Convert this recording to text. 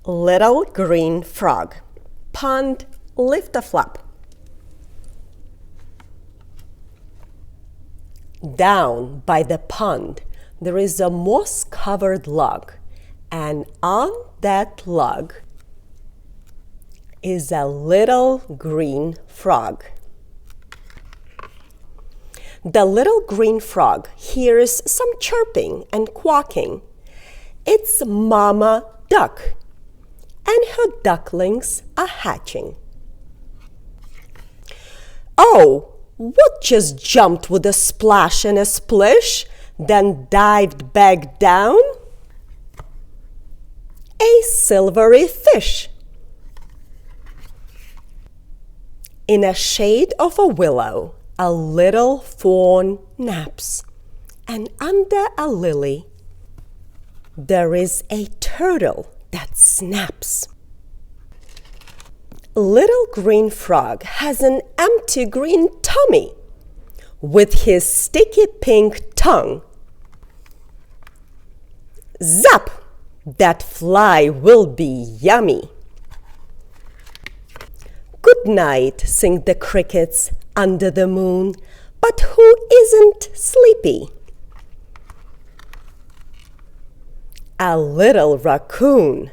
Little green frog. Pond, lift a flap. Down by the pond, there is a moss-covered log, and on that log is a little green frog. The little green frog hears some chirping and quacking. It's Mama Duck, and her ducklings are hatching. Oh, what just jumped with a splash and a splish, then dived back down? A silvery fish. In a shade of a willow, a little fawn naps, and under a lily, there is a turtle that snaps. Little green frog has an empty green tummy with his sticky pink tongue. Zap! That fly will be yummy. Good night, sing the crickets under the moon, but who isn't sleepy? A little raccoon.